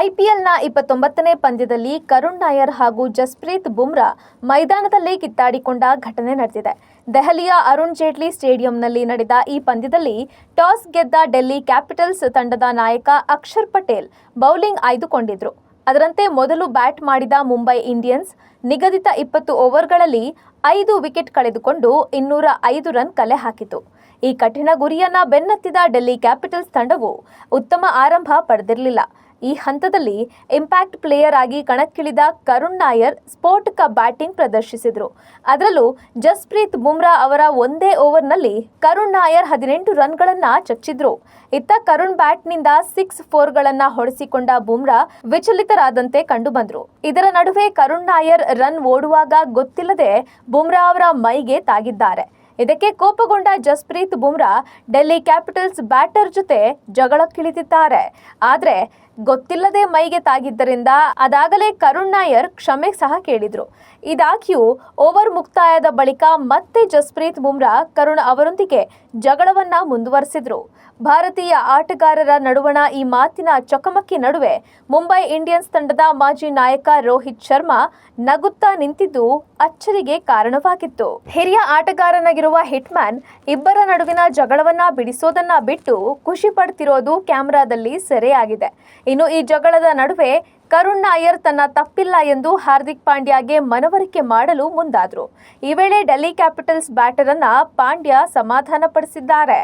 ಐಪಿಎಲ್ನ 29ನೇ ಪಂದ್ಯದಲ್ಲಿ ಕರುಣ್ ನಾಯರ್ ಹಾಗೂ ಜಸ್ಪ್ರೀತ್ ಬುಮ್ರಾ ಮೈದಾನದಲ್ಲೇ ಕಿತ್ತಾಡಿಕೊಂಡ ಘಟನೆ ನಡೆದಿದೆ. ದೆಹಲಿಯ ಅರುಣ್ ಜೇಟ್ಲಿ ಸ್ಟೇಡಿಯಂನಲ್ಲಿ ನಡೆದ ಈ ಪಂದ್ಯದಲ್ಲಿ ಟಾಸ್ ಗೆದ್ದ ಡೆಲ್ಲಿ ಕ್ಯಾಪಿಟಲ್ಸ್ ತಂಡದ ನಾಯಕ ಅಕ್ಷರ್ ಪಟೇಲ್ ಬೌಲಿಂಗ್ ಆಯ್ದುಕೊಂಡಿದ್ರು. ಅದರಂತೆ ಮೊದಲು ಬ್ಯಾಟ್ ಮಾಡಿದ ಮುಂಬೈ ಇಂಡಿಯನ್ಸ್ ನಿಗದಿತ 20 ಓವರ್ಗಳಲ್ಲಿ 5 ವಿಕೆಟ್ ಕಳೆದುಕೊಂಡು 205 ರನ್ ಕಲೆ ಹಾಕಿತು. ಈ ಕಠಿಣ ಗುರಿಯನ್ನ ಬೆನ್ನತ್ತಿದ ಡೆಲ್ಲಿ ಕ್ಯಾಪಿಟಲ್ಸ್ ತಂಡವು ಉತ್ತಮ ಆರಂಭ ಪಡೆದಿರಲಿಲ್ಲ. ಈ ಹಂತದಲ್ಲಿ ಇಂಪ್ಯಾಕ್ಟ್ ಪ್ಲೇಯರ್ ಆಗಿ ಕಣಕ್ಕಿಳಿದ ಕರುಣ್ ನಾಯರ್ ಸ್ಫೋಟಕ ಬ್ಯಾಟಿಂಗ್ ಪ್ರದರ್ಶಿಸಿದರು. ಅದರಲ್ಲೂ ಜಸ್ಪ್ರೀತ್ ಬುಮ್ರಾ ಅವರ ಒಂದೇ ಓವರ್ನಲ್ಲಿ ಕರುಣ್ ನಾಯರ್ 18 ರನ್ಗಳನ್ನು ಚಚ್ಚಿದ್ರು. ಇತ್ತ ಕರುಣ್ ಬ್ಯಾಟ್ನಿಂದ 6-4ಗಳನ್ನು ಹೊಡೆಸಿಕೊಂಡ ಬುಮ್ರಾ ವಿಚಲಿತರಾದಂತೆ ಕಂಡುಬಂದರು. ಇದರ ನಡುವೆ ಕರುಣ್ ನಾಯರ್ ರನ್ ಓಡುವಾಗ ಗೊತ್ತಿಲ್ಲದೆ ಬುಮ್ರಾ ಅವರ ಮೈಗೆ ತಾಗಿದ್ದಾರೆ. ಇದಕ್ಕೆ ಕೋಪಗೊಂಡ ಜಸ್ಪ್ರೀತ್ ಬುಮ್ರಾ ಡೆಲ್ಲಿ ಕ್ಯಾಪಿಟಲ್ಸ್ ಬ್ಯಾಟರ್ ಜೊತೆ ಜಗಳಕ್ಕಿಳಿದಿದ್ದಾರೆ. ಆದರೆ ಗೊತ್ತಿಲ್ಲದೆ ಮೈಗೆ ತಾಗಿದ್ದರಿಂದ ಅದಾಗಲೇ ಕರುಣ್ ನಾಯರ್ ಕ್ಷಮೆ ಸಹ ಕೇಳಿದ್ರು. ಇದಾಗ್ಯೂ ಓವರ್ ಮುಕ್ತಾಯದ ಬಳಿಕ ಮತ್ತೆ ಜಸ್ಪ್ರೀತ್ ಬುಮ್ರಾ ಕರುಣ್ ಅವರೊಂದಿಗೆ ಜಗಳವನ್ನ ಮುಂದುವರೆಸಿದ್ರು. ಭಾರತೀಯ ಆಟಗಾರರ ನಡುವಣ ಈ ಮಾತಿನ ಚಕಮಕಿ ನಡುವೆ ಮುಂಬೈ ಇಂಡಿಯನ್ಸ್ ತಂಡದ ಮಾಜಿ ನಾಯಕ ರೋಹಿತ್ ಶರ್ಮಾ ನಗುತ್ತಾ ನಿಂತಿದ್ದು ಅಚ್ಚರಿಗೆ ಕಾರಣವಾಗಿತ್ತು. ಹಿರಿಯ ಆಟಗಾರನಾಗಿರುವ ಹಿಟ್ಮ್ಯಾನ್ ಇಬ್ಬರ ನಡುವಿನ ಜಗಳವನ್ನ ಬಿಡಿಸೋದನ್ನ ಬಿಟ್ಟು ಖುಷಿ ಪಡ್ತಿರೋದು ಕ್ಯಾಮೆರಾದಲ್ಲಿ ಸೆರೆಯಾಗಿದೆ. ಇನ್ನು ಈ ಜಗಳದ ನಡುವೆ ಕರುಣ್ ನಾಯರ್ ತನ್ನ ತಪ್ಪಿಲ್ಲ ಎಂದು ಹಾರ್ದಿಕ್ ಪಾಂಡ್ಯಗೆ ಮನವರಿಕೆ ಮಾಡಲು ಮುಂದಾದ್ರು. ಈ ವೇಳೆ ಡೆಲ್ಲಿ ಕ್ಯಾಪಿಟಲ್ಸ್ ಬ್ಯಾಟರ್ ಅನ್ನ ಪಾಂಡ್ಯ ಸಮಾಧಾನಪಡಿಸಿದ್ದಾರೆ.